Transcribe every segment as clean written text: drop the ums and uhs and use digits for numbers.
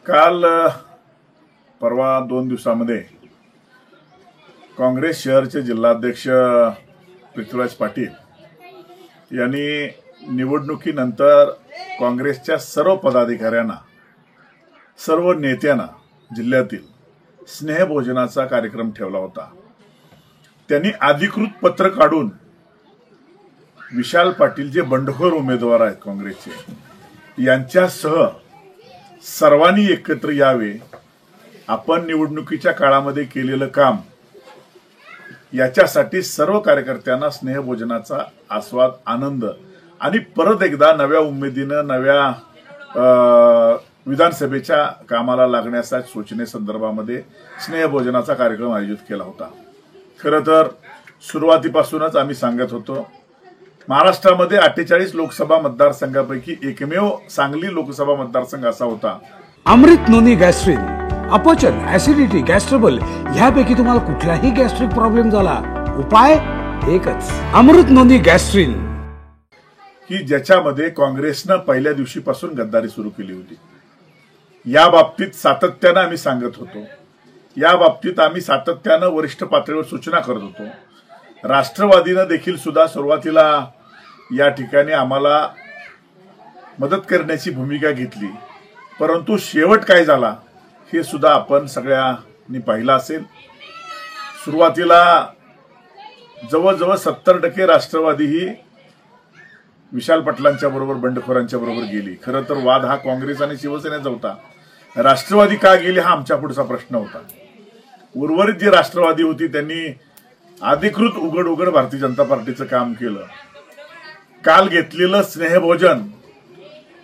काल परवा 2 दिवसांमध्ये काँग्रेस शहरचे जिल्हाध्यक्ष पृथ्वीराज पाटील यांनी निवडणुकीनंतर काँग्रेसच्या सर्व पदाधिकाऱ्यांना, सर्व नेत्यांना जिल्ह्यातील स्नेहभोजनाचा कार्यक्रम ठेवला होता। त्यांनी अधिकृत पत्र काढून विशाल पाटील जे बंडखोर उमेदवार आहेत काँग्रेसचे यांच्यासह सर्वांनी एकत्र यावे, आपण निवडणुकीच्या काळामध्ये केलेलं काम याच्यासाठी सर्व कार्यकर्त्यांना स्नेहभोजनाचा आस्वाद, आनंद आणि परत एकदा नव्या उमेदीनं नव्या विधानसभेच्या कामाला लागण्याच्या सूचनेसंदर्भामध्ये स्नेहभोजनाचा कार्यक्रम आयोजित केला होता। खरं तर सुरुवातीपासूनच आम्ही सांगत होतो, महाराष्ट्रामध्ये 48 लोकसभा मतदारसंघापैकी एकमेव सांगली लोकसभा मतदारसंघ असा होता। अमृत नोनी गॅस्ट्रिन, अपचन, ऍसिडिटी, गॅस्ट्रबल ह्यापैकी तुम्हाला कुठलाही गॅस्ट्रिक प्रॉब्लेम झाला, उपाय एकच, अमृत नोनी गॅस्ट्रिन, की ज्याच्यामध्ये काँग्रेसनं पहिल्या दिवशीपासून गद्दारी सुरू केली होती। या बाबतीत सातत्यानं आम्ही सांगत होतो, या बाबतीत आम्ही सातत्यानं वरिष्ठ पातळीवर सूचना करत होतो। राष्ट्रवादीनं देखील सुद्धा सुरुवातीला या ठिकाणी आम्हाला मदत करण्याची भूमिका घेतली, परंतु शेवट काय झाला हे सुद्धा आपण सगळ्यांनी पाहिलं असेल। सुरुवातीला जवळजवळ 70% राष्ट्रवादी ही विशाल पाटलांच्या बरोबर, बंडखोरांच्या बरोबर गेली। खरं तर वाद हा काँग्रेस आणि शिवसेनेचा होता। राष्ट्रवादी का गेली हा आमच्या पुढचा प्रश्न होता। उर्वरित जी राष्ट्रवादी होती त्यांनी अधिकृत उघड भारतीय जनता पार्टीचं काम केलं। काल घेतलेलं स्नेहभोजन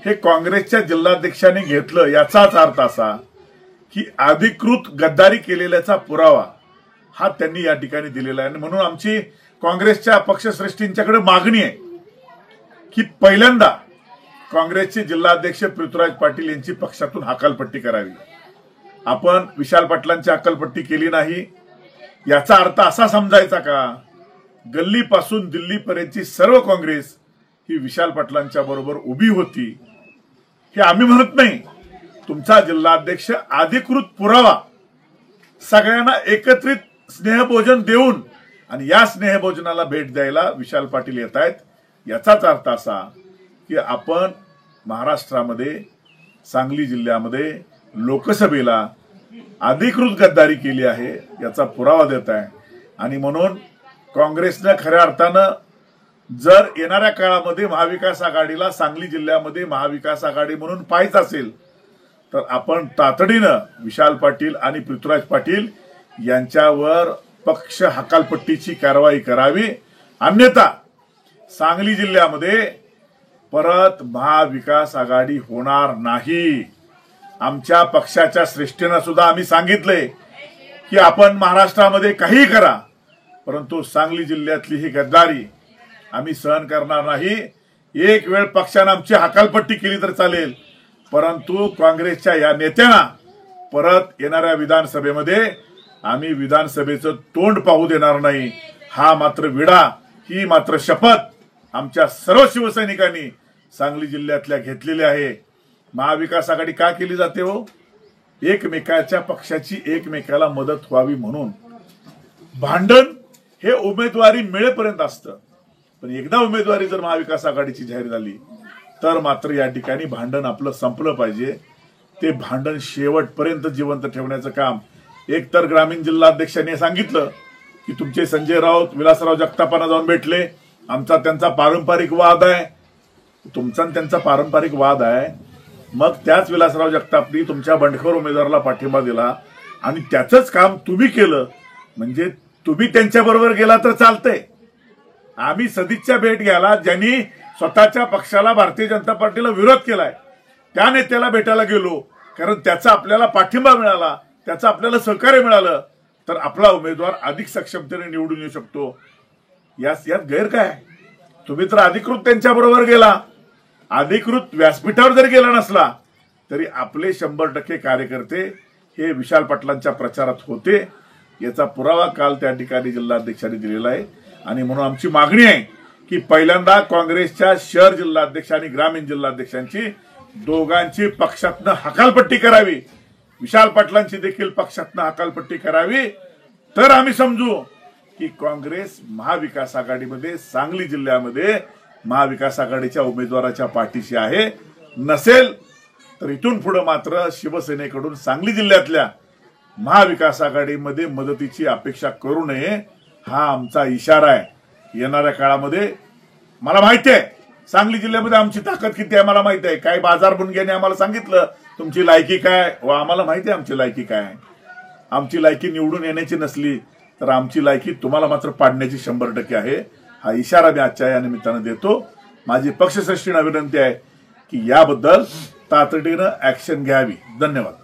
हे काँग्रेसच्या जिल्हाध्यक्षांनी घेतलं, याचाच अर्थ असा की अधिकृत गद्दारी केलेल्याचा पुरावा हा त्यांनी या ठिकाणी दिलेला आहे। म्हणून आमची काँग्रेसच्या पक्षश्रेष्ठींच्याकडे मागणी आहे की पहिल्यांदा काँग्रेसचे जिल्हाध्यक्ष पृथ्वीराज पाटील यांची पक्षातून हकालपट्टी करावी। आपण विशाल पाटलांची हकालपट्टी केली नाही याचा अर्थ असा समजायचा का गल्लीपासून दिल्लीपर्यंतची सर्व काँग्रेस ही विशाल पाटलांच्या बरोबर उभी होती? हे आम्ही म्हणत नाही। तुमचा जिल्हाध्यक्ष अधिकृत पुरावा सगळ्यांना एकत्रित स्नेहभोजन देऊन आणि या स्नेहभोजनाला भेट द्यायला विशाल पाटील येत आहेत, याचाच अर्थ असा की आपण महाराष्ट्रामध्ये सांगली जिल्ह्यामध्ये लोकसभेला अधिकृत गद्दारी केली आहे याचा पुरावा देत आहे। आणि म्हणून काँग्रेसनं खऱ्या अर्थानं जर येणाऱ्या काळामध्ये महाविकास आघाडीला सांगली जिल्ह्यामध्ये महाविकास आघाडी म्हणून पाहायचं असेल तर आपण तातडीनं विशाल पाटील आणि पृथ्वीराज पाटील यांच्यावर पक्ष हकालपट्टीची कारवाई करावी, अन्यथा सांगली जिल्ह्यामध्ये परत महाविकास आघाडी होणार नाही। आमच्या पक्षाच्या श्रेष्ठींना सुद्धा आम्ही सांगितले की आपण महाराष्ट्रामध्ये काही करा, परंतु सांगली जिल्ह्यातली ही गद्दारी आम्ही सहन करणार नाही। एक वेळ पक्षाने आमची हकालपट्टी केली तर चालेल, परंतु काँग्रेसच्या या नेत्यांना परत येणाऱ्या विधानसभेमध्ये आम्ही विधानसभेचं तोंड पाहू देणार नाही। हा मात्र विडा, ही मात्र शपथ आमच्या सर्व शिवसैनिकांनी सांगली जिल्ह्यातल्या घेतलेली आहे। महाविकास आघाडी का केली जाते हो? एकमेकाच्या पक्षाची एकमेकाला मदत व्हावी म्हणून। भांडण हे उमेदवारी मिळेपर्यंत असतं, पण एकदा उमेदवारी जर महाविकास आघाडीची जाहीर झाली तर मात्र या ठिकाणी भांडण आपलं संपलं पाहिजे। ते भांडण शेवटपर्यंत जिवंत ठेवण्याचं काम एकतर ग्रामीण जिल्हाध्यक्षांनी सांगितलं की तुमचे संजय राऊत, विलासराव जगतापांना जाऊन भेटले, आमचा त्यांचा पारंपरिक वाद आहे। तुमचा त्यांचा पारंपरिक वाद आहे, मग त्याच विलासराव जगतापनी तुमच्या बंडखोर उमेदवाराला पाठिंबा दिला आणि त्याचंच काम तुम्ही केलं, म्हणजे तुम्ही त्यांच्याबरोबर गेला तर चालतंय। आम्ही सदिच्छा भेट घ्यायला ज्यांनी स्वतःच्या पक्षाला भारतीय जनता पार्टीला विरोध केलाय त्या नेत्याला भेटायला गेलो, कारण त्याचा आपल्याला पाठिंबा मिळाला, त्याचं आपल्याला सहकार्य मिळालं तर आपला उमेदवार अधिक सक्षमतेने निवडून येऊ शकतो। यात गैर काय? तुम्ही तर अधिकृत त्यांच्याबरोबर गेला, अधिकृत व्यासपीठावर जरी गेला नसला तरी आपले 100% कार्यकर्ते हे विशाल पाटलांच्या प्रचारात होते, याचा पुरावा काल त्या ठिकाणी जिल्हाध्यक्षांनी दिलेला आहे। आणि म्हणून आमची मागणी आहे की पहिल्यांदा काँग्रेसच्या शहर जिल्हाध्यक्ष आणि ग्रामीण जिल्हाध्यक्षांची दोघांची पक्षातनं हकालपट्टी करावी, विशाल पाटलांची देखील पक्षातनं हकालपट्टी करावी, तर आम्ही समजू की काँग्रेस महाविकास आघाडीमध्ये सांगली जिल्ह्यामध्ये महाविकास आघाडीच्या उमेदवाराच्या पाठीशी आहे. नसेल तर इथून पुढे मात्र शिवसेनेकडून सांगली जिल्ह्यातल्या महाविकास आघाडीमध्ये मदतीची अपेक्षा करू नये, हा आमचा इशारा आहे. येणाऱ्या काळामध्ये मला माहिती आहे सांगली जिल्ह्यामध्ये आमची ताकद किती आहे, मला माहिती आहे. काही बाजार बुनग्याने आम्हाला सांगितलं तुमची लायकी काय, व आम्हाला माहिती आहे आमची लायकी काय आहे. आमची लायकी निवडून येण्याची नसली तर आमची लायकी तुम्हाला मात्र पाडण्याची 100% आहे. हा इशारा मी आजच्या या निमित्तानं देतो. माझी पक्षश्रेष्ठींना विनंती आहे की याबद्दल तातडीनं ऍक्शन घ्यावी. धन्यवाद.